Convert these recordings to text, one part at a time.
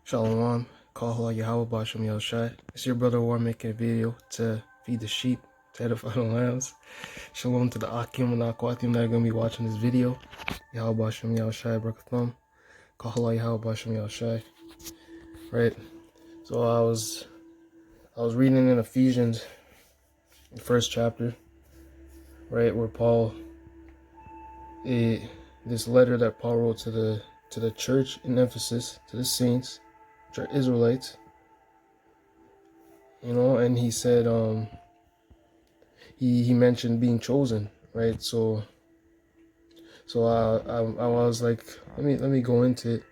Shalom, Kahal Yahweh Bashem Yahushai. It's your brother War making a video to feed the sheep, to edify the lambs. Shalom to the Akim and Akwatim that are going to be watching this video. Yahweh Bashem Yahushai Brakatham. Kahal Yahweh Bashem Yahushai. Right? So I was reading in Ephesians, the first chapter, right, where Paul, this letter that Paul wrote to the church in Ephesus, to the saints, which are Israelites, and he said, he mentioned being chosen, right? So I was like, let me go into it,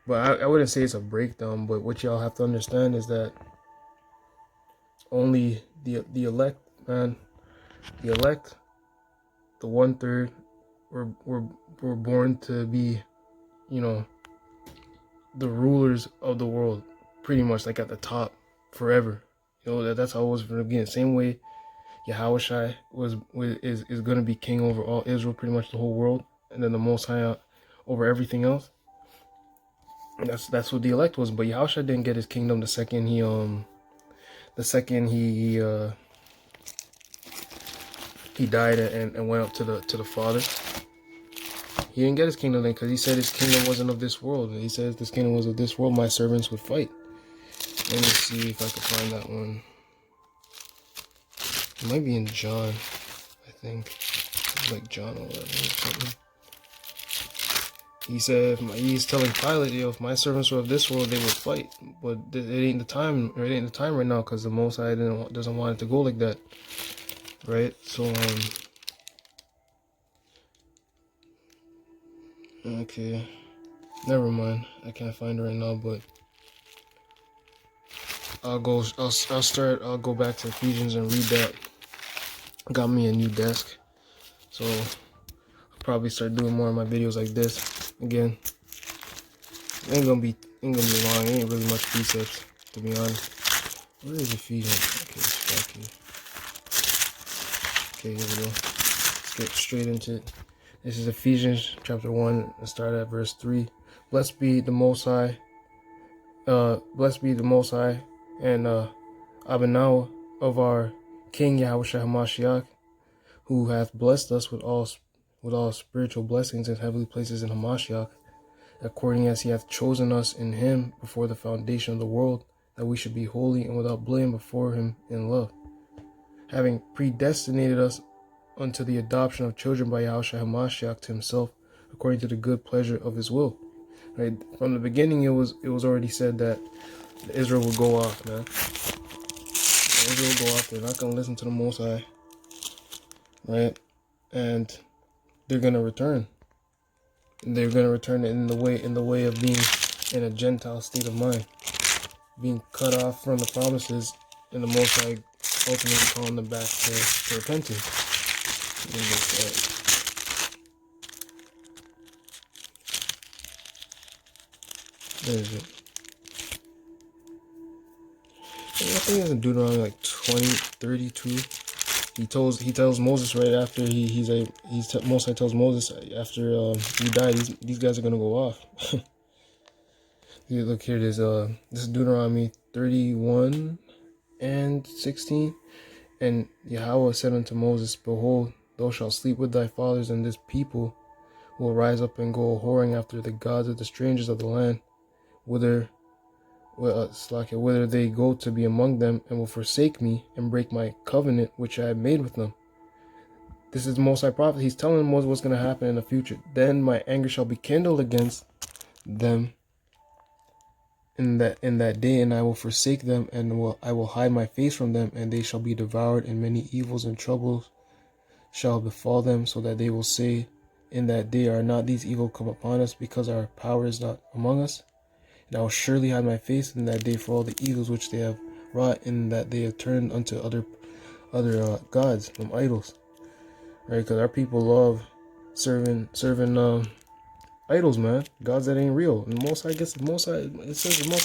but I wouldn't say it's a breakdown. But what y'all have to understand is that only the elect, man, the elect, the 1/3, were born to be, the rulers of the world, pretty much, like at the top forever. That's how it was from the beginning. Same way Yahushai is going to be king over all Israel, pretty much the whole world, and then the Most High over everything else. That's what the elect was. But Yahushua didn't get his kingdom the second he died and went up to the Father. He didn't get his kingdom then because he said his kingdom wasn't of this world. He says this kingdom was of this world, my servants would fight. Let me see if I can find that one. It might be in John, I think. It's like John 11 or something. He said, he's telling Pilate, if my servants were of this world, they would fight. But it ain't the time, or it ain't the time right now, because the Most High doesn't want it to go like that. Right? So, okay. Never mind. I can't find it right now, but I'll go back to Ephesians and read that. Got me a new desk. So I'll probably start doing more of my videos like this. Again, it ain't gonna be long. It ain't really much precepts, to be honest. Where is Ephesians? Okay, it's back here. Okay, here we go. Let's get straight into it. This is Ephesians chapter 1. Let's start at verse 3. Blessed be the Most High. Blessed be the Most High and Abinah of our King Yahushua HaMashiach, who hath blessed us with all spiritual blessings in heavenly places in Hamashiach, according as he hath chosen us in him before the foundation of the world, that we should be holy and without blame before him in love, having predestinated us unto the adoption of children by Yahushua HaMashiach to himself, according to the good pleasure of his will. Right? From the beginning, it was already said that Israel will go off, man. Israel will go off. They're not going to listen to the Most High. Right? And they're going to return. They're going to return in the way of being in a Gentile state of mind, being cut off from the promises, and the Most High ultimately calling them back to repentance. Where is it? I think it's in Deuteronomy like 20:32. He tells Moses right after Most High tells Moses after he died, these guys are gonna go off. Look here, this is Deuteronomy 31:16. And Yahweh said unto Moses, behold, thou shalt sleep with thy fathers, and this people will rise up and go whoring after the gods of the strangers of the land, whither they go to be among them, and will forsake me and break my covenant which I have made with them. This is the Most High prophet. He's telling Moses what's going to happen in the future. Then my anger shall be kindled against them in that day, and I will forsake them, and I will hide my face from them, and they shall be devoured, and many evils and troubles shall befall them, so that they will say in that day, are not these evil come upon us, because our power is not among us? And I will surely hide my face in that day for all the evils which they have wrought, in that they have turned unto other gods, from idols. Right? Because our people love serving idols, man. Gods that ain't real. And it says the Most High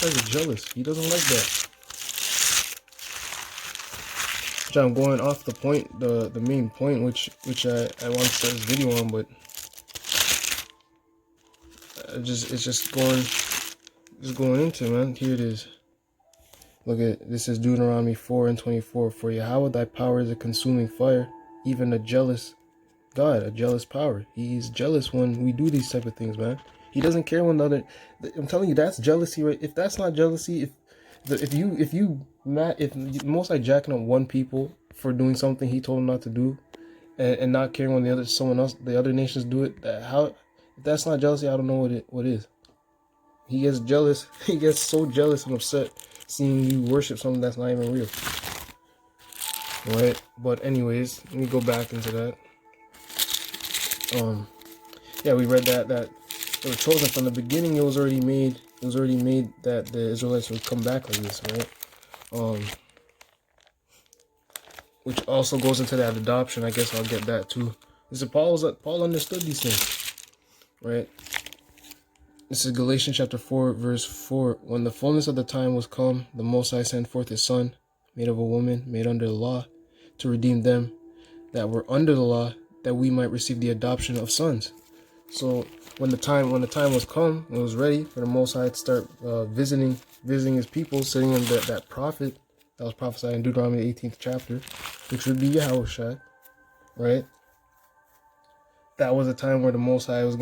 is jealous. He doesn't like that. Which I'm going off the point, the main point, which I want to start this video on, but it's just going just going into, man. Here it is. Look at this is Deuteronomy 4:24. For Yahweh thy power is a consuming fire, even a jealous God, a jealous power. He's jealous when we do these type of things, man. He doesn't care when the other. I'm telling you, that's jealousy, right? If that's not jealousy, if most like jacking up one people for doing something he told them not to do, and not caring when the other nations do it, if that's not jealousy, I don't know what is. He gets jealous. He gets so jealous and upset seeing you worship something that's not even real. Right? But anyways, let me go back into that. Yeah, we read that they were chosen from the beginning. It was already made that the Israelites would come back like this, right? Which also goes into that adoption. I guess I'll get that too. This is Paul understood these things, right? This is Galatians chapter 4, verse 4. When the fullness of the time was come, the Most High sent forth his Son, made of a woman, made under the law, to redeem them that were under the law, that we might receive the adoption of sons. So when the time was come, it was ready for the Most High to start visiting his people, sitting in that prophet that was prophesied in Deuteronomy 18th chapter, which would be Yahushua, right? That was a time where the Most High was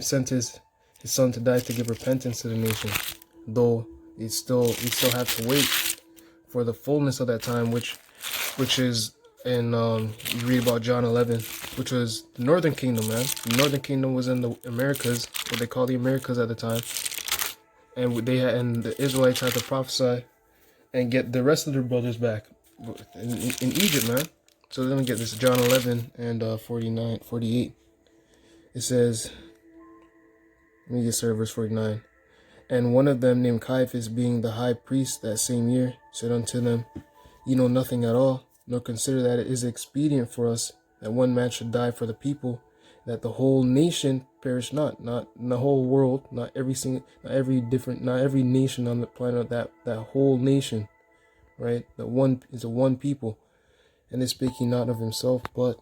sent his Son to die to give repentance to the nation. Though we still have to wait for the fullness of that time, which is in you read about John 11, which was the Northern Kingdom, man. The Northern Kingdom was in the Americas, what they call the Americas at the time, and the Israelites had to prophesy and get the rest of their brothers back in Egypt, man. So let me get this, John 11 and 48. It says, let me get started verse 49. And one of them named Caiaphas, being the high priest that same year, said unto them, Ye know nothing at all, nor consider that it is expedient for us that one man should die for the people, that the whole nation perish not in the whole world, not every nation on the planet, that whole nation, right? That one is a one people. And this spake he not of himself, but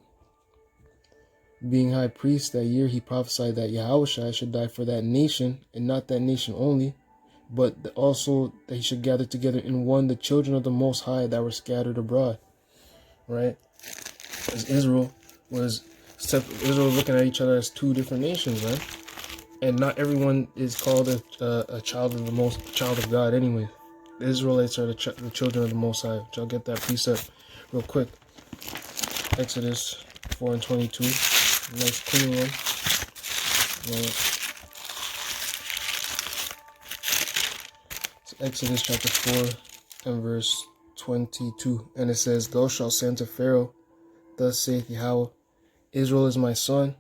being high priest that year, he prophesied that Yahushua should die for that nation, and not that nation only, but also that he should gather together in one the children of the Most High that were scattered abroad, right? As Israel was looking at each other as two different nations, right? And not everyone is called a child of God anyway. The Israelites are the children of the Most High. Which I'll get that precept real quick. Exodus 4:22. Nice clean one. It's Exodus chapter 4 and verse 22. And it says, Thou shalt say unto Pharaoh, Thus saith Yahweh, Israel is my son,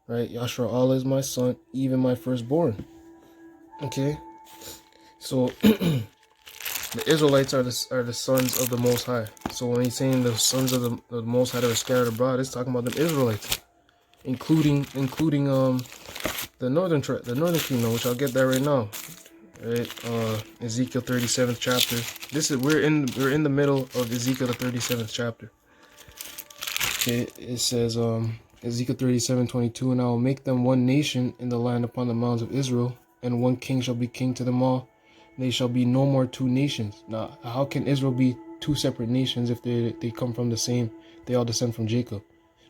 right? Yashar Allah is my son, even my firstborn. Okay? So the Israelites are the sons of the Most High. So when he's saying the sons of the Most High that are scattered abroad, it's talking about the Israelites, including the northern kingdom, which I'll get that right now. Right, Ezekiel 37th chapter. We're in the middle of Ezekiel the 37th chapter. Okay, it says Ezekiel 37:22, and I will make them one nation in the land upon the mountains of Israel, and one king shall be king to them all. They shall be no more two nations. Now, how can Israel be two separate nations if they come from the same? They all descend from Jacob,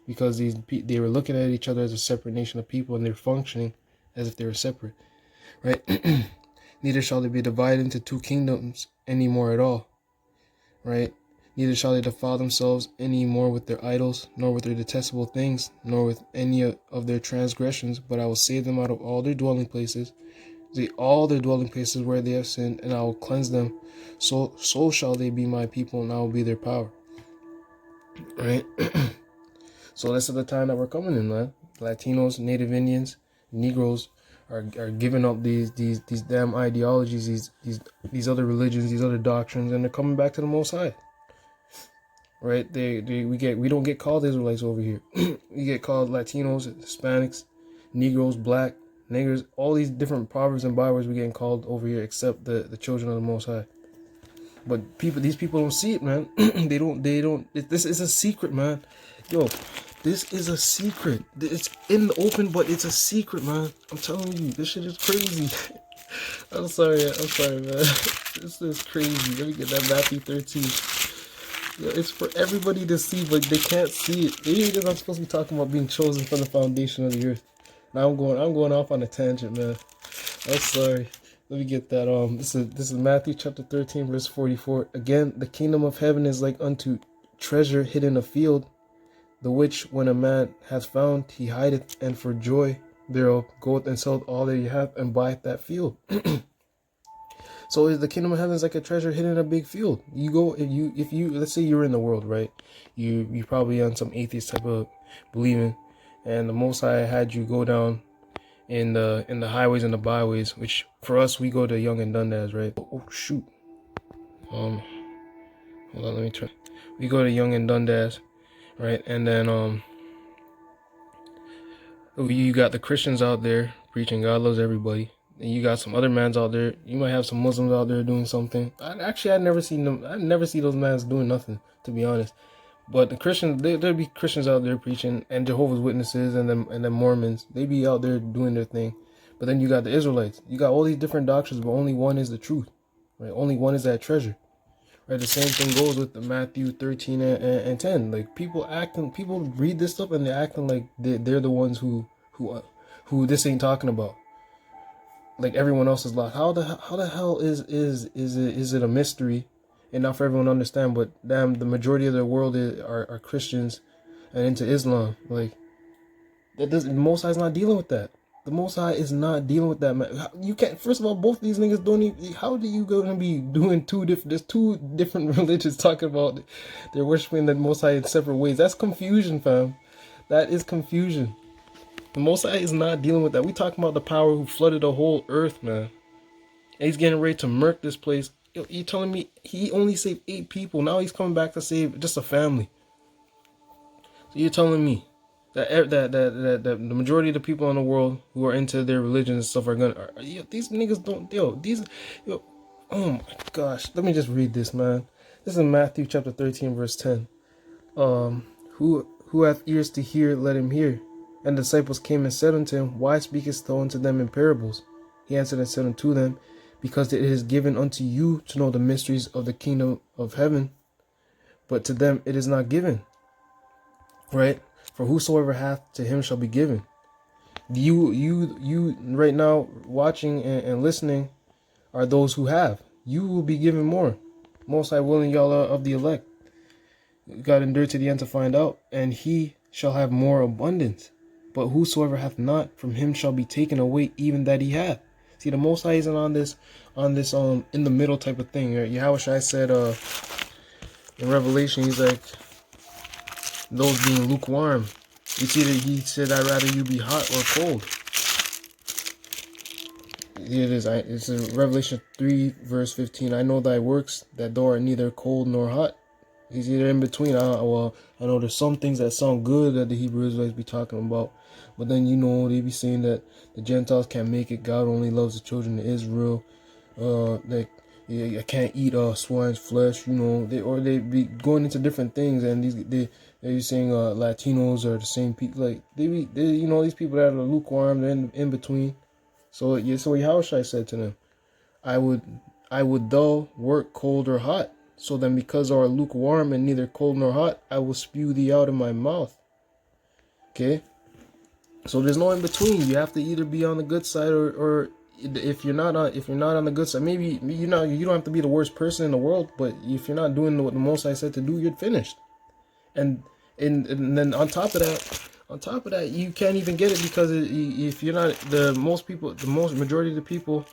because they were looking at each other as a separate nation of people, and they're functioning as if they were separate, right? Neither shall they be divided into two kingdoms any more at all, right? Neither shall they defile themselves any more with their idols, nor with their detestable things, nor with any of their transgressions, but I will save them out of all their dwelling places, all their dwelling places where they have sinned, and I will cleanse them. So shall they be my people, and I will be their power. Right? So this is the time that we're coming in, man. Latinos, Native Indians, Negroes are giving up these damn ideologies, these other religions, these other doctrines, and they're coming back to the Most High. Right? We don't get called Israelites over here. We get called Latinos, Hispanics, Negroes, Black, niggers, all these different proverbs and bywords we're getting called over here, except the children of the Most High. But these people don't see it, man. they don't. This is a secret, man. Yo, This is a secret. It's in the open, but it's a secret, man. I'm telling you, this shit is crazy. I'm sorry, man. This is crazy. Let me get that Matthew 13. Yeah, it's for everybody to see, but they can't see it. Maybe because I'm supposed to be talking about being chosen from the foundation of the earth. Now I'm going off on a tangent, man. I'm sorry. Let me get that. This is Matthew chapter 13, verse 44. Again, the kingdom of heaven is like unto treasure hid in a field, the which when a man hath found, he hideth, and for joy thereof goeth and selleth all that he hath, and buyeth that field. So is the kingdom of heaven is like a treasure hidden in a big field. You go, if you let's say you're in the world, right? You probably on some atheist type of believing, and the Most High had you go down in the highways and the byways, which for us we go to Young and Dundas, right? Oh shoot. Hold on, let me try. We go to Young and Dundas, right? And then you got the Christians out there preaching God loves everybody. And you got some other mans out there. You might have some Muslims out there doing something. I'd never seen them. I never see those mans doing nothing, to be honest. But the Christians, there'd be Christians out there preaching, and Jehovah's Witnesses and the Mormons. They be out there doing their thing. But then you got the Israelites. You got all these different doctrines, but only one is the truth, right? Only one is that treasure, right? The same thing goes with the Matthew 13 and 10. Like people read this stuff and they're acting like they're the ones who this ain't talking about. Like everyone else is lost. How the hell is it a mystery and not for everyone to understand? But damn, the majority of the world are Christians and into Islam. Like that doesn't. The Most High is not dealing with that. The Most High is not dealing with that. Man. You can't. First of all, both these niggas don't even. How do you gonna be doing two different? There's two different religions talking about they're worshiping the Most High in separate ways. That's confusion, fam. That is confusion. The Most High is not dealing with that. We talking about the power who flooded the whole earth, man. And he's getting ready to murk this place. You telling me he only saved 8 people? Now he's coming back to save just a family. So you're telling me that the majority of the people in the world who are into their religion and stuff are gonna these niggas don't oh my gosh. Let me just read this, man. This is Matthew chapter 13, verse 10. Who hath ears to hear, let him hear. And the disciples came and said unto him, Why speakest thou unto them in parables? He answered and said unto them, Because it is given unto you to know the mysteries of the kingdom of heaven, but to them it is not given. Right? For whosoever hath, to him shall be given. You right now watching and listening are those who have. You will be given more. Most High willing, y'all are of the elect. You got to endure to the end to find out. And he shall have more abundance. But whosoever hath not, from him shall be taken away even that he hath. See, the Most High isn't on this in the middle type of thing. Right? Yahushua said in Revelation, he's like, those being lukewarm. You see that he said, I'd rather you be hot or cold. Here it is. It's in Revelation 3, verse 15. I know thy works, that thou art neither cold nor hot. He's either in between. I know there's some things that sound good that the Hebrew Israelites be talking about. But then, they be saying that the Gentiles can't make it. God only loves the children of Israel. I can't eat swine's flesh, they be going into different things. And they're saying Latinos are the same people. Like, these people that are lukewarm, they're in between. So Yahushua said to them, I would thou work cold or hot. So then because thou art lukewarm and neither cold nor hot, I will spew thee out of my mouth. Okay? So there's no in between. You have to either be on the good side or if you're not on the good side, maybe you don't have to be the worst person in the world, but if you're not doing what the Most High said to do, you're finished. And then on top of that, you can't even get it because if you're not the majority of the people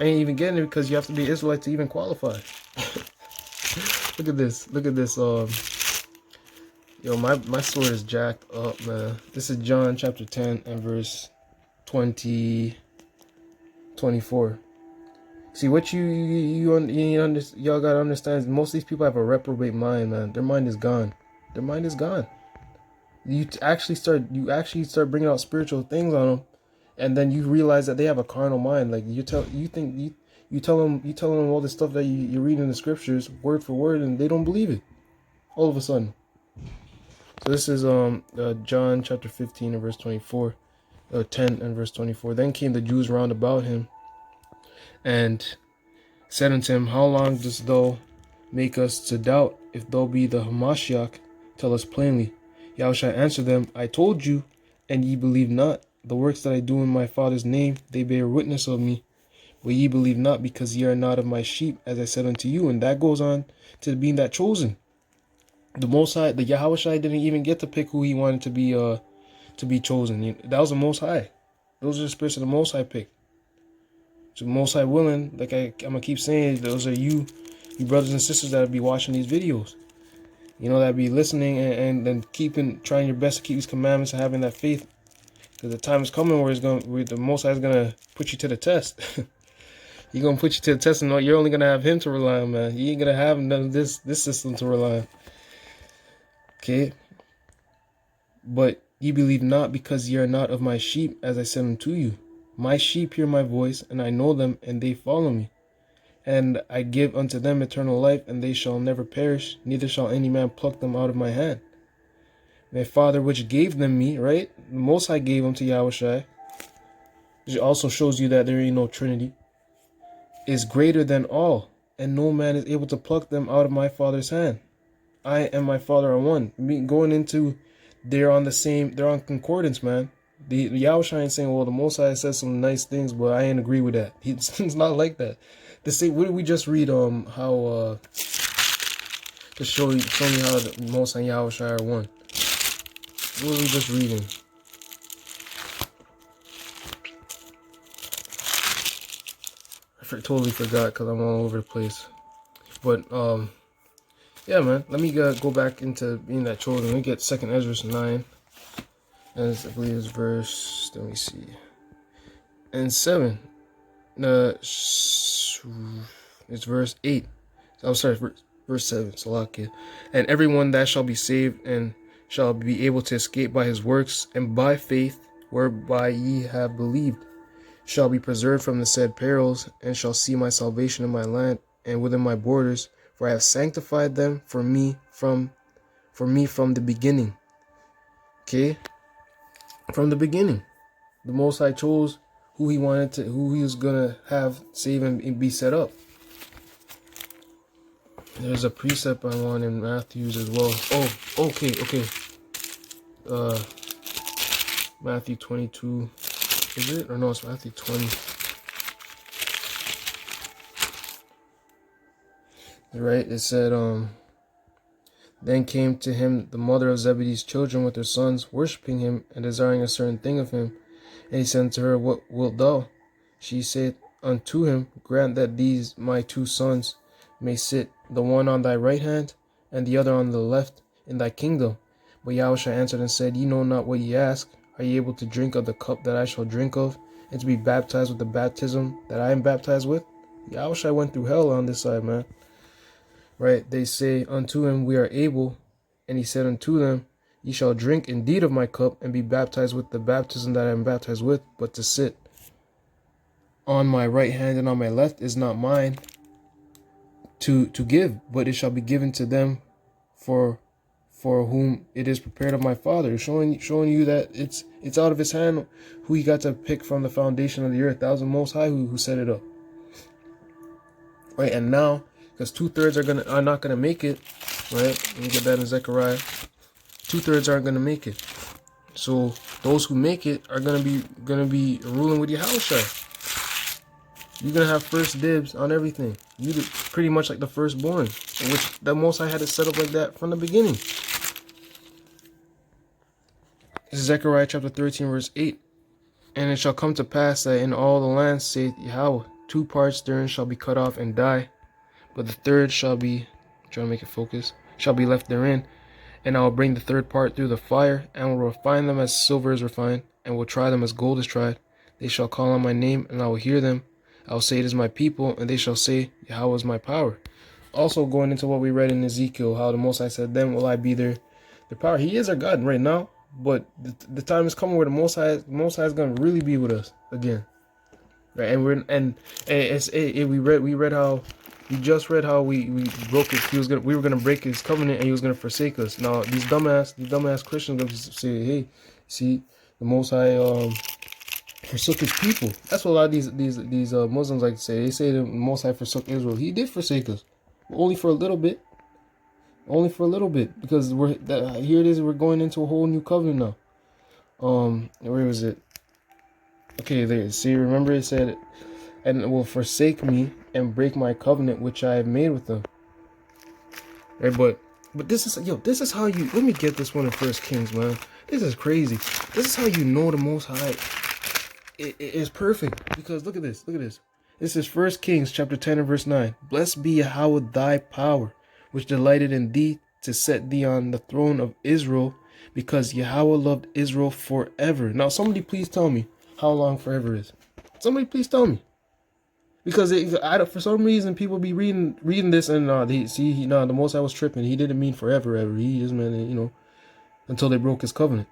ain't even getting it because you have to be Israelite to even qualify. Look at this. My sword is jacked up, man. This is John chapter 10 and verse 24. See, what y'all gotta understand is most of these people have a reprobate mind, man. Their mind is gone. You actually start bringing out spiritual things on them, and then you realize that they have a carnal mind. Like you tell them all this stuff that you read in the scriptures word for word, and they don't believe it. All of a sudden. So this is John chapter 15 and verse 24, 10 and verse 24. Then came the Jews round about him and said unto him, How long dost thou make us to doubt? If thou be the Hamashiach, tell us plainly. Yahushua answered them, I told you, and ye believe not. The works that I do in my Father's name, they bear witness of me. But ye believe not, because ye are not of my sheep, as I said unto you. And that goes on to being that chosen. The Most High, the Yahushua didn't even get to pick who he wanted to be chosen. That was the Most High. Those are the spirits of the Most High picked. So Most High willing, like I'm gonna keep saying, those are you brothers and sisters that be watching these videos. That be listening and trying your best to keep these commandments and having that faith. Because the time is coming where the Most High is gonna put you to the test. He's gonna put you to the test, and you're only gonna have Him to rely on, man. You ain't gonna have none of this system to rely on. Okay. But ye believe not, because ye are not of my sheep, as I said unto you. My sheep hear my voice, and I know them, and they follow me. And I give unto them eternal life, and they shall never perish, neither shall any man pluck them out of my hand. My Father which gave them me, right? The Most High gave them to Yahushua, which also shows you that there ain't no Trinity, is greater than all, and no man is able to pluck them out of my Father's hand. I and my Father are one. Going into, they're on concordance, man. The Yahushua ain't saying, well, the Most High says some nice things, but I ain't agree with that. It's not like that. What did we just read? How to show me how the Most High and Yahushua are one. What were we just reading? I totally forgot because I'm all over the place. But yeah, man. Let me go back into being that chosen. Let me get 2nd Ezra 9. And I believe it's verse. Let me see. And 7. It's verse 8. I'm sorry, verse 7. Salakia. And everyone that shall be saved and shall be able to escape by his works and by faith whereby ye have believed shall be preserved from the said perils, and shall see my salvation in my land and within my borders, for I have sanctified them for me from the beginning. Okay? From the beginning. The Most High chose who he was gonna have save and be set up. There's a precept I want in Matthew's as well. Oh, okay. Matthew 22. Is it? Or no, it's Matthew 20. Right? It said, Then came to him the mother of Zebedee's children with her sons, worshipping him and desiring a certain thing of him. And he said unto her, What wilt thou? She said unto him, Grant that these my 2 sons may sit, the one on thy right hand, and the other on the left, in thy kingdom. But Yahushua answered and said, Ye know not what ye ask. Are ye able to drink of the cup that I shall drink of, and to be baptized with the baptism that I am baptized with? Yahushua went through hell on this side, man. Right? They say unto him, We are able. And he said unto them, Ye shall drink indeed of my cup, and be baptized with the baptism that I am baptized with, but to sit on my right hand and on my left is not mine to give, but it shall be given to them for whom it is prepared of my Father. Showing you that it's out of his hand who he got to pick from the foundation of the earth. That was the Most High who set it up. Right, and now, because 2/3 are not gonna make it, right? Let me get that in Zechariah. 2/3 aren't gonna make it. So those who make it are gonna be ruling with Yahushua. You're gonna have first dibs on everything. You pretty much like the firstborn, which the Most High had it set up like that from the beginning. This is Zechariah chapter 13, verse 8. And it shall come to pass that in all the land, saith Yahweh, 2 parts therein shall be cut off and die, but the third shall be, trying to make it focus, shall be left therein. And I will bring the 3rd part through the fire, and will refine them as silver is refined, and will try them as gold is tried. They shall call on my name, and I will hear them. I will say, It is my people, and they shall say, Yahweh is my power. Also going into what we read in Ezekiel, how the Most High said, Then will I be their power. He is our God right now, but the time is coming where the Most High is going to really be with us again. Right? And we read how We just read how we broke it. We were gonna break his covenant and he was gonna forsake us. Now these dumbass Christians gonna say, hey, see, the Most High forsook his people. That's what a lot of these Muslims like to say. They say the Most High forsook Israel. He did forsake us, only for a little bit. Only for a little bit, because here it is. We're going into a whole new covenant now. Where was it? Okay, there. See, remember it said, and will forsake me and break my covenant which I have made with them. Right, but this is how you. Let me get this one in First Kings, man. This is crazy. This is how you know the Most High is perfect, because look at this. This is First Kings chapter 10 and verse 9. Blessed be Yahweh thy power, which delighted in thee to set thee on the throne of Israel, because Yahweh loved Israel forever. Now, somebody please tell me how long forever is. Somebody please tell me. Because for some reason, people be reading this and the Most High was tripping. He didn't mean forever, ever. He just meant, until they broke his covenant.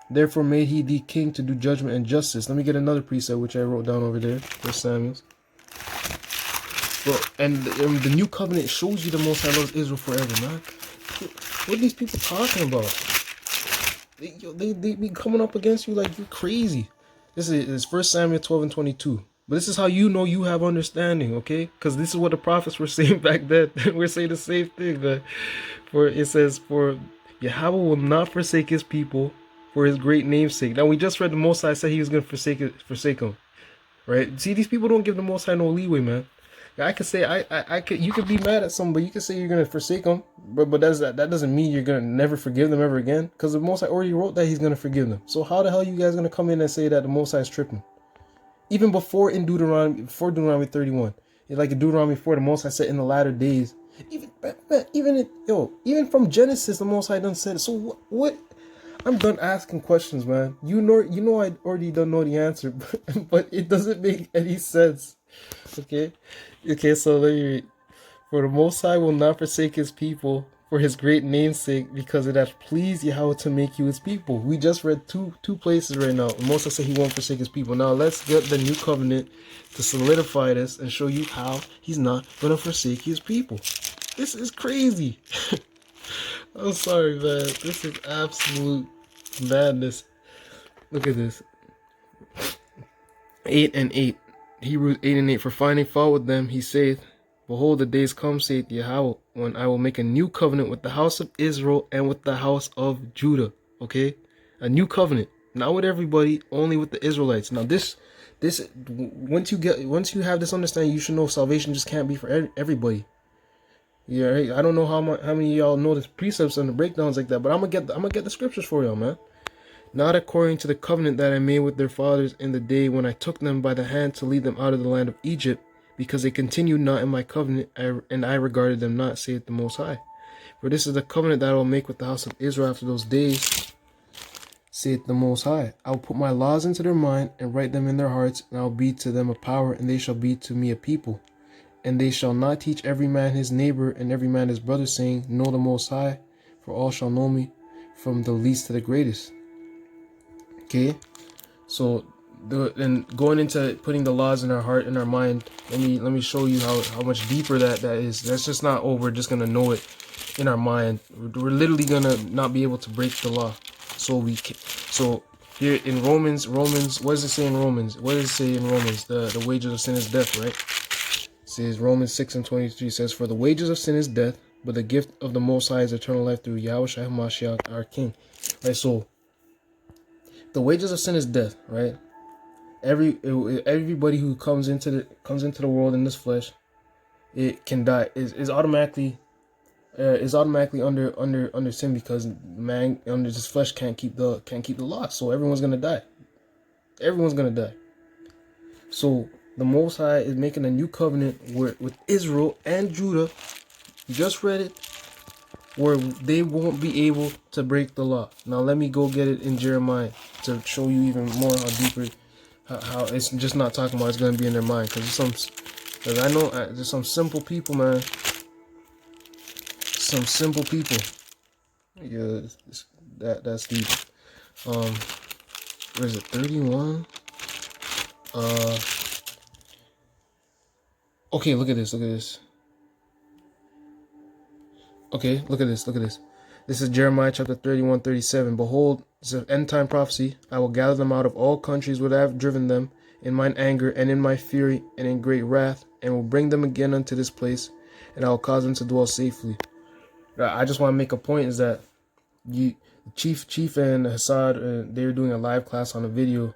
Therefore made he thee king to do judgment and justice. Let me get another precept, which I wrote down over there. First Samuel. Well, and the new covenant shows you the Most High loves Israel forever, man. What are these people talking about? They be coming up against you like you're crazy. This is 1 Samuel 12 and 22. But this is how you know you have understanding, okay? Because this is what the prophets were saying back then. We're saying the same thing, man. For it says, for Yahweh will not forsake his people for his great name's sake. Now, we just read the Most High said he was going to forsake them. Right? See, these people don't give the Most High no leeway, man. I could say, you could be mad at somebody. You could say you're going to forsake them. But that doesn't mean you're going to never forgive them ever again. Because the Most High already wrote that he's going to forgive them. So how the hell are you guys going to come in and say that the Most High is tripping? Even before Deuteronomy 31, like in Deuteronomy 4, the Most High said in the latter days, even from Genesis, the Most High done said it. So what? I'm done asking questions, man. You know, I already don't know the answer, but it doesn't make any sense. Okay, so let me read. For the Most High will not forsake his people for his great name's sake, because it hath pleased Yahweh to make you his people. We just read two places right now. Moses said he won't forsake his people. Now let's get the new covenant to solidify this and show you how he's not going to forsake his people. This is crazy. I'm sorry, man. This is absolute madness. Look at this. 8 and 8. Hebrews 8 and 8. For finding fault with them, he saith, behold, the days come, saith Yahweh, when I will make a new covenant with the house of Israel and with the house of Judah. Okay? A new covenant. Not with everybody, only with the Israelites. Now this once you have this understanding, you should know salvation just can't be for everybody. Yeah, right? I don't know how many of y'all know the precepts and the breakdowns like that, but I'm gonna get the scriptures for y'all, man. Not according to the covenant that I made with their fathers in the day when I took them by the hand to lead them out of the land of Egypt, because they continued not in my covenant, and I regarded them not, saith the Most High. For this is the covenant that I will make with the house of Israel after those days, saith the Most High. I will put my laws into their mind and write them in their hearts, and I will be to them a power, and they shall be to me a people. And they shall not teach every man his neighbor and every man his brother, saying, know the Most High, for all shall know me, from the least to the greatest. Okay, so then going into putting the laws in our heart and our mind, let me show you how much deeper that is. That's just not, oh, we're just gonna know it in our mind. We're literally gonna not be able to break the law. So here in Romans, what does it say in Romans? What does it say in Romans? The wages of sin is death, right? It says Romans 6 and 23 says, for the wages of sin is death, but the gift of the Most High is eternal life through Yahushua HaMashiach, our King. Right, so the wages of sin is death, right? Everybody who comes into the world in this flesh, it can die. Is automatically under sin, because man under this flesh can't keep the law. So everyone's gonna die. Everyone's gonna die. So the Most High is making a new covenant with Israel and Judah. You just read it, where they won't be able to break the law. Now let me go get it in Jeremiah to show you even more how deeper, how it's just not talking about it's going to be in their mind. Because I know there's some simple people, man. Some simple people. Yeah, that's deep. Where is it? 31. Okay, look at this. Okay, look at this. Look at this. This is Jeremiah chapter 31:37. Behold, it's an end time prophecy. I will gather them out of all countries where I have driven them in mine anger and in my fury and in great wrath, and will bring them again unto this place, and I will cause them to dwell safely. I just want to make a point is that Chief and Hassad, they were doing a live class on a video,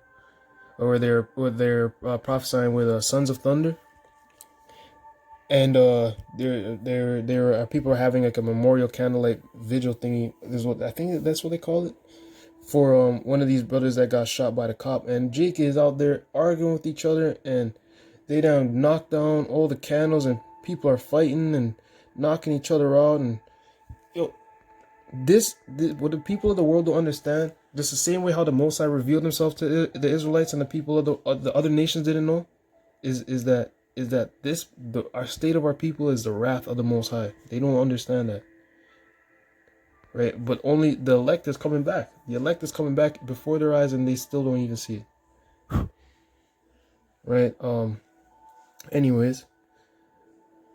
or they're prophesying with Sons of Thunder. And there people are having like a memorial candlelight vigil thingy. This is what I think that's what they call it for one of these brothers that got shot by the cop. And Jake is out there arguing with each other, and they done knocked down all the candles, and people are fighting and knocking each other out. And this what the people of the world don't understand. Just the same way how the Mosai revealed himself to the Israelites and the people of the other nations didn't know, is that our state of our people is the wrath of the Most High. They don't understand that, right? But only the elect is coming back. The elect is coming back before their eyes, and they still don't even see it, right? Anyways,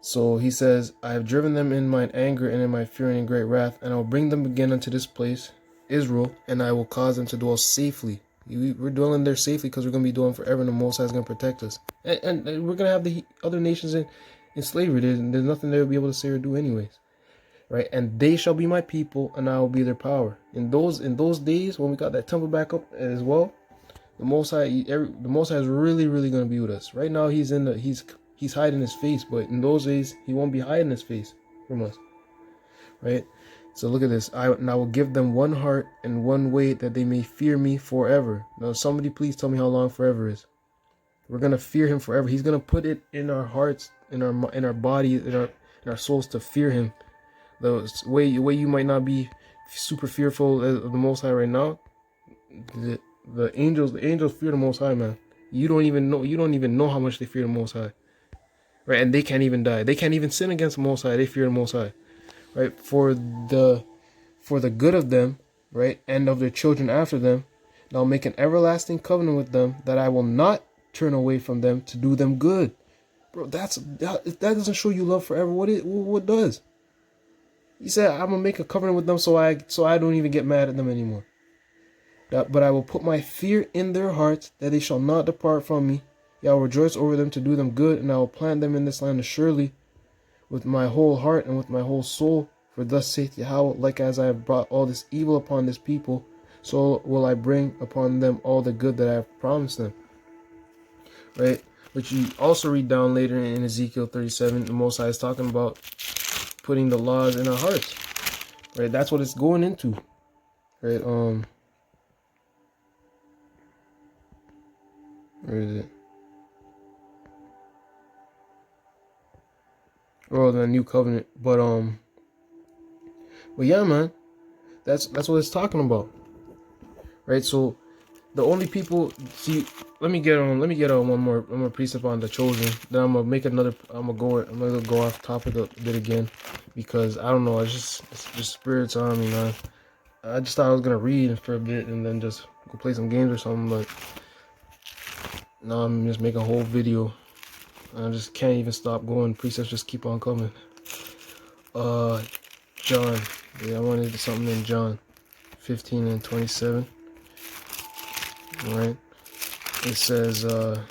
so he says, I have driven them in mine anger and in my fury and great wrath, and I will bring them again unto this place, Israel, and I will cause them to dwell safely. We're dwelling there safely because we're going to be dwelling forever, and the Most High is going to protect us. And we're going to have the other nations in slavery. There's nothing they'll be able to say or do anyways. Right? And they shall be my people, and I will be their power. In those days, when we got that temple back up as well, the Most High is really, really going to be with us. Right now, he's hiding his face, but in those days, he won't be hiding his face from us. Right? So look at this. I will give them one heart and one way, that they may fear me forever. Now, somebody please tell me how long forever is. We're gonna fear him forever. He's gonna put it in our hearts, in our body, in our souls to fear him. The way you might not be super fearful of the Most High right now. The angels fear the Most High, man. You don't even know how much they fear the Most High. Right? And they can't even die. They can't even sin against the Most High. They fear the Most High. Right, for the good of them, right, and of their children after them, and I'll make an everlasting covenant with them, that I will not turn away from them to do them good. Bro, that doesn't show you love forever. What does? He said, I'm gonna make a covenant with them so I don't even get mad at them anymore. But I will put my fear in their hearts, that they shall not depart from me. Yeah, I will rejoice over them to do them good, and I will plant them in this land surely, with my whole heart and with my whole soul. For thus saith Yahweh, like as I have brought all this evil upon this people, so will I bring upon them all the good that I have promised them. Right? Which you also read down later in Ezekiel 37, the Most High is talking about putting the laws in our hearts. Right? That's what it's going into. Right? Where is it? Or the new covenant, but yeah, man, that's what it's talking about, right? So the only people, see, let me get on one more precept on the chosen. Then I'm gonna go off topic a bit again, because I don't know, it's just spirits on me, man. I just thought I was gonna read for a bit and then just go play some games or something, but now I'm just making a whole video. I just can't even stop going. Precepts just keep on coming. John. Yeah, I wanted something in John 15 and 27. Right? It says, but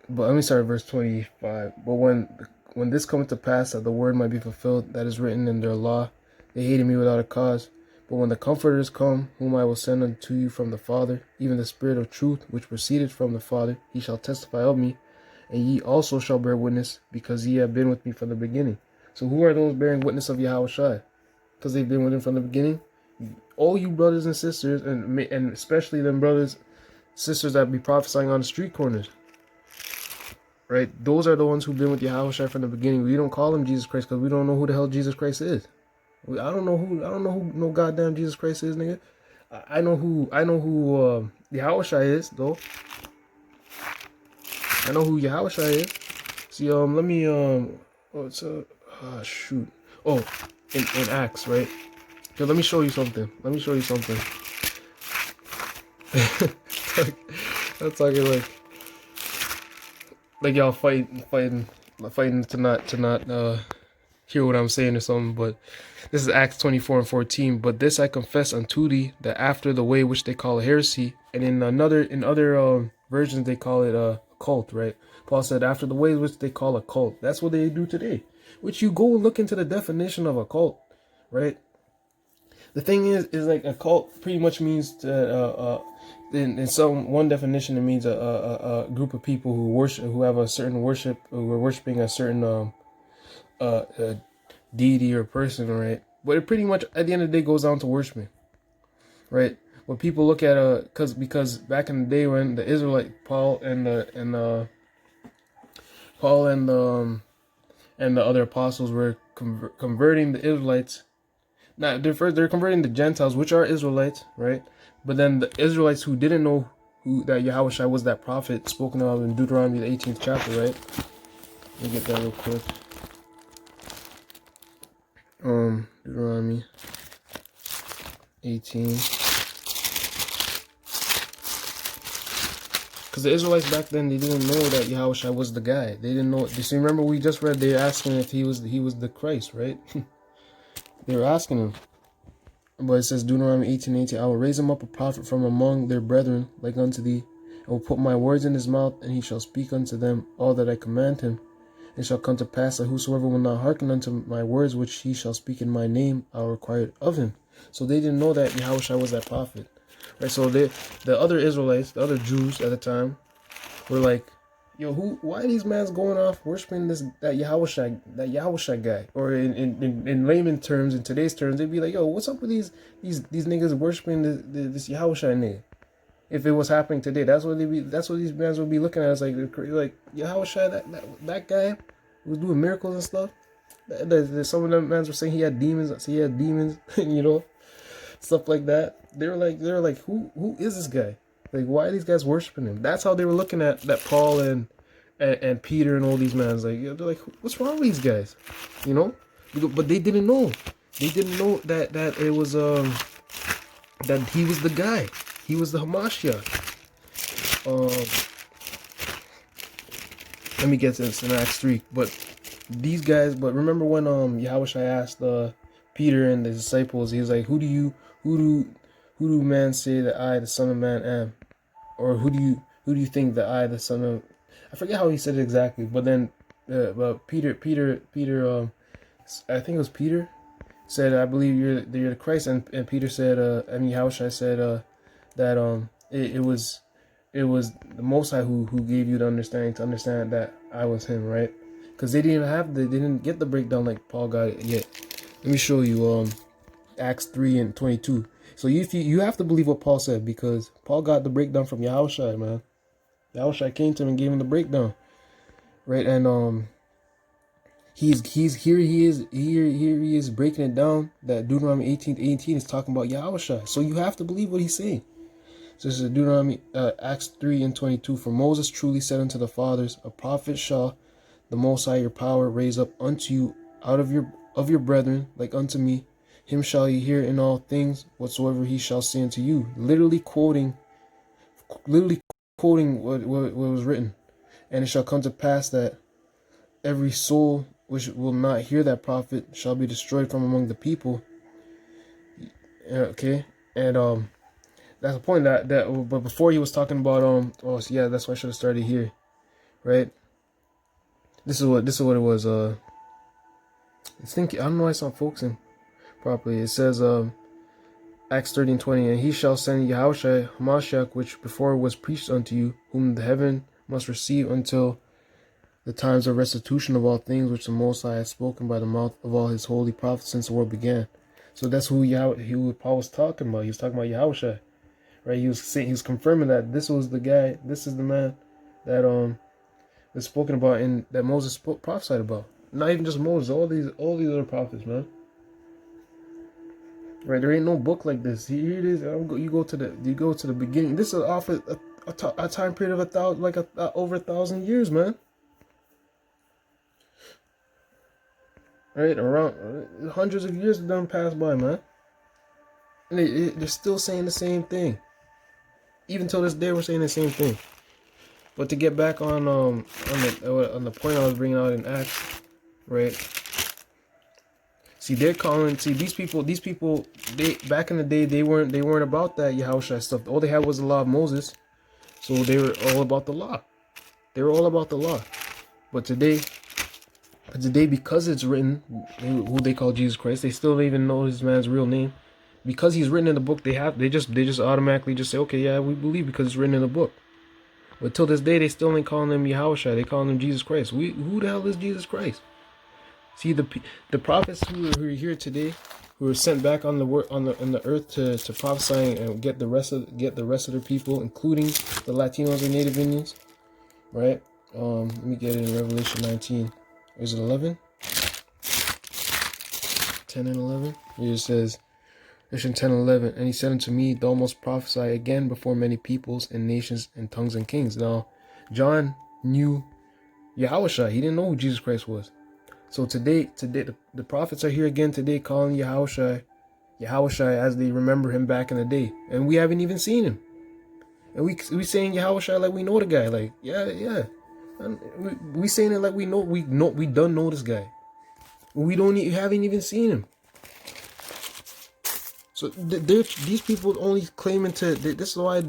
let me start at verse 25. But when this cometh to pass, that the word might be fulfilled that is written in their law, they hated me without a cause. But when the Comforter is come, whom I will send unto you from the Father, even the Spirit of truth, which proceeded from the Father, he shall testify of me, and ye also shall bear witness, because ye have been with me from the beginning. So who are those bearing witness of Yahweh Shai? Because they've been with him from the beginning? All you brothers and sisters, and especially them brothers, sisters that be prophesying on the street corners. Right? Those are the ones who've been with Yahweh Shai from the beginning. We don't call him Jesus Christ because we don't know who the hell Jesus Christ is. I don't know who no goddamn Jesus Christ is, nigga. I know who Yahweh Shai is, though. I know who Yahweh Shai is. See, let me, shoot. Oh, in Acts, right? Okay, let me show you something. I'm talking like, like y'all fighting to not hear what I'm saying or something. But this is Acts 24:14. But this I confess unto thee, that after the way which they call heresy, and in other versions they call it a cult, right? Paul said after the way which they call a cult. That's what they do today. Which you go look into the definition of a cult, right? The thing is like a cult pretty much means in some one definition it means a group of people who have a certain worship, who are worshiping a certain deity or person, right? But it pretty much at the end of the day goes down to worshiping, right? When people look at because back in the day when the Israelite Paul and the other apostles were converting the Israelites. Now they're converting the Gentiles, which are Israelites, right? But then the Israelites who didn't know that Yahushua was that prophet spoken of in Deuteronomy the 18th chapter, right? Let me get that real quick. Deuteronomy 18. Because the Israelites back then, they didn't know that Yahushua was the guy. They didn't know. You remember we just read, they were asking if he was the Christ, right? They were asking him. But it says Deuteronomy 18:18, I will raise him up a prophet from among their brethren, like unto thee. I will put my words in his mouth, and he shall speak unto them all that I command him. It shall come to pass that whosoever will not hearken unto my words which he shall speak in my name, I will require it of him. So they didn't know that Yahushua was that prophet. Right? So the other Israelites, the other Jews at the time, were like, yo, why are these mans going off worshiping that Yahushua guy? Or in layman terms, in today's terms, they'd be like, yo, what's up with these niggas worshiping this Yahushua nigga? If it was happening today, that's what these mans would be looking at. It's like Yahushua, that guy who was doing miracles and stuff. Some of them mans were saying he had demons, you know, stuff like that. They were like, who is this guy? Like, why are these guys worshiping him? That's how they were looking at that Paul and Peter and all these men. Like, they're like, what's wrong with these guys? You know? But they didn't know. They didn't know that it was that he was the guy. He was the Hamashiach. Let me get to this in Acts 3. But these guys. But remember when Yahushua asked Peter and the disciples, he was like, who do men say that I, the Son of Man, am? Or who do you think that I, the Son of, I forget how he said it exactly, but then but Peter I think it was Peter said, I believe you're the Christ, and Peter said Yahushua said that it was the Most High who gave you the understanding to understand that I was him, right? Because they didn't get the breakdown like Paul got it yet. Let me show you Acts 3:22. So you have to believe what Paul said, because Paul got the breakdown from Yahushua, man. Yahushua came to him and gave him the breakdown, right? And he is breaking it down that Deuteronomy 18:18 is talking about Yahushua. So you have to believe what he's saying. So this is Deuteronomy Acts 3:22. For Moses truly said unto the fathers, a prophet shall the Most High your power raise up unto you out of your brethren, like unto me. Him shall ye hear in all things whatsoever he shall say unto you. Literally quoting what was written. And it shall come to pass that every soul which will not hear that prophet shall be destroyed from among the people. Okay, and that's the point that but before he was talking about that's why I should have started here, right? This is what it was. I don't know why it's not focusing properly. It says Acts 13:20, and he shall send Yahushua Hamashiach, which before was preached unto you, whom the heaven must receive until the times of restitution of all things, which the Most High has spoken by the mouth of all his holy prophets since the world began. So that's who Paul was talking about. He was talking about Yahushua, right? He was confirming that this was the guy, this is the man that was spoken about and that Moses prophesied about. Not even just Moses, all these other prophets, man. Right, there ain't no book like this. Here it is. You go to the beginning. This is off a time period of over 1,000 years, man. Right, around hundreds of years have done passed by, man, and they're still saying the same thing. Even till this day, we're saying the same thing. But to get back on the point I was bringing out in Acts, right? See, they're calling. See, these people. They back in the day, they weren't about that Yahushua stuff. All they had was the law of Moses, so they were all about the law. They were all about the law. But today, because it's written, who they call Jesus Christ, they still don't even know this man's real name. Because he's written in the book, they just automatically just say, okay, yeah, we believe because it's written in the book. But till this day, they still ain't calling him Yahushua. They calling him Jesus Christ. Who the hell is Jesus Christ? See, the prophets who are here today, who are sent back on the earth to prophesy and get the rest of the people, including the Latinos and Native Indians, right? Let me get it in Revelation 19. Is it 11? 10 and 11. It says, Revelation 10 and 11. And he said unto me, thou must prophesy again before many peoples and nations and tongues and kings. Now, John knew Yahushua. He didn't know who Jesus Christ was. So today, the prophets are here again today, calling Yahushua as they remember him back in the day, and we haven't even seen him. And we saying Yahushua like we know the guy, like yeah. And we saying it like we done know this guy. We haven't even seen him. So these people only claiming to. This is why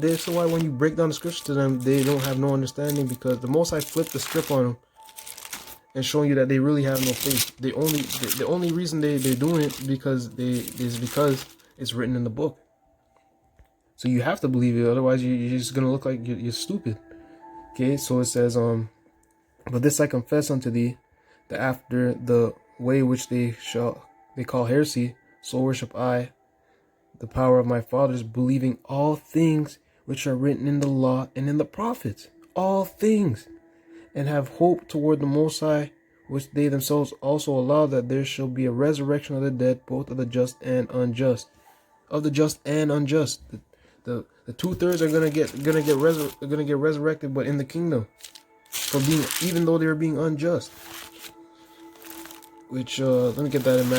when you break down the scriptures to them, they don't have no understanding, because the Most High flipped the script on them and showing you that they really have no faith. The only reason they're doing it because it's written in the book. So you have to believe it, otherwise you're just gonna look like you're stupid. Okay, so it says, but this I confess unto thee, that after the way which they call heresy, so worship I the power of my fathers, believing all things which are written in the law and in the prophets, all things, and have hope toward the Most High, which they themselves also allow, that there shall be a resurrection of the dead, both of the just and unjust. Of the just and unjust, the 2/3 are gonna get resurrected, but in the kingdom, for being, even though they were being unjust. Which let me get that in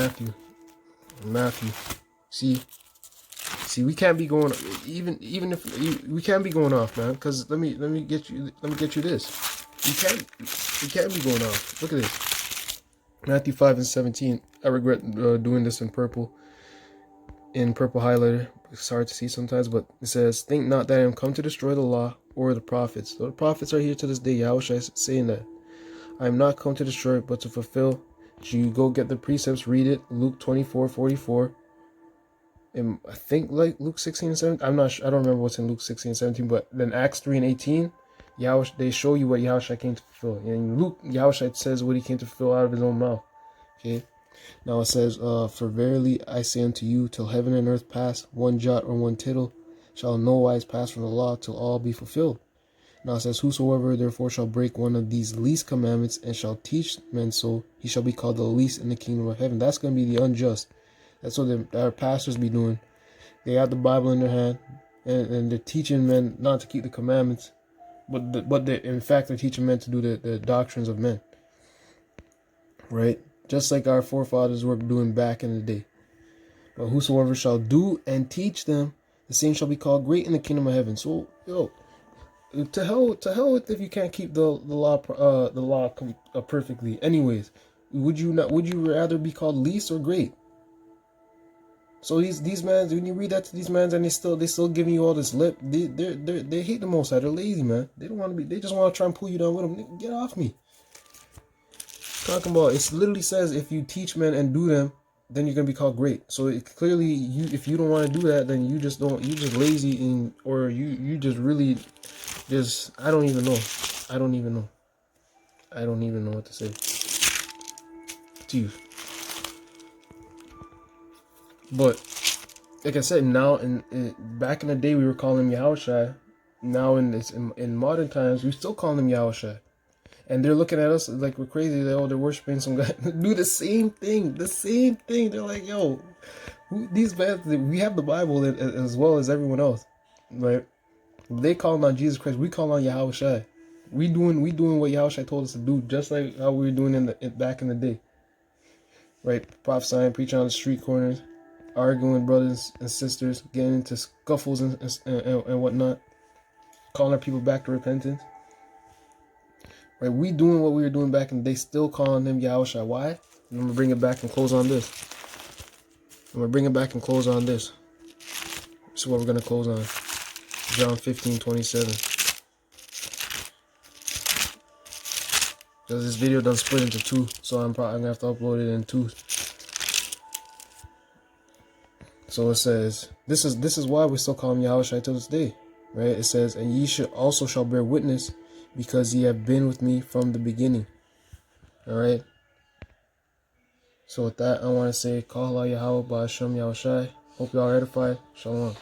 Matthew. See, we can't be going, even if we can't be going off, man. Because let me get you this. We can't be going off. Look at this. Matthew 5 and 17. I regret doing this in purple highlighter. It's hard to see sometimes, but it says, think not that I am come to destroy the law or the prophets. So the prophets are here to this day. Yahushua is saying that I am not come to destroy it, but to fulfill. You go get the precepts, read it. Luke 24:44. And I think like Luke 16 and 17. I'm not sure. I don't remember what's in Luke 16 and 17, but then Acts 3 and 18. They show you what Yahushua came to fulfill. And in Luke, Yahushua says what he came to fulfill out of his own mouth. Okay. Now it says, for verily I say unto you, till heaven and earth pass, one jot or one tittle shall no wise pass from the law, till all be fulfilled. Now it says, whosoever therefore shall break one of these least commandments and shall teach men so, he shall be called the least in the kingdom of heaven. That's going to be the unjust. That's what our pastors be doing. They have the Bible in their hand, and they're teaching men not to keep the commandments, but in fact they're teaching men to do the doctrines of men. Right? Just like our forefathers were doing back in the day. But whosoever shall do and teach them, the same shall be called great in the kingdom of heaven. So, to hell with if you can't keep the law perfectly. Anyways, would you rather be called least or great? So these mans, when you read that to these mans and they still giving you all this lip, they hate the Most High. They're lazy, man. They don't want to be. They just want to try and pull you down with them. Get off me. Talking about, it literally says if you teach men and do them, then you're gonna be called great. So clearly, if you don't want to do that, then you just lazy, or you just really just, I don't even know what to say to you. But like I said, now back in the day we were calling him Yahushua. Now in modern times we still call him Yahushua. And they're looking at us like we're crazy. They're worshiping some guy. Do the same thing. They're like, yo, these guys, we have the Bible as well as everyone else, right? They call on Jesus Christ. We call on Yahushua. We doing what Yahushua told us to do, just like how we were doing back in the day, right? Prophesying, preaching on the street corners, arguing with brothers and sisters, getting into scuffles and whatnot, calling our people back to repentance. Right? We doing what we were doing back in the day, still calling him Yahushua. Why? And I'm gonna bring it back and close on this. I'm gonna bring it back and close on this. This is what we're gonna close on. John 15:27. Because this video done split into two, so I'm probably gonna have to upload it in two. So it says, this is why we still call him Yahushua till this day, right? It says, and ye should also shall bear witness, because ye have been with me from the beginning. All right. So with that, I want to say, Kal Yahweh Ba'Shem Yahushai. Hope y'all edified. Shalom.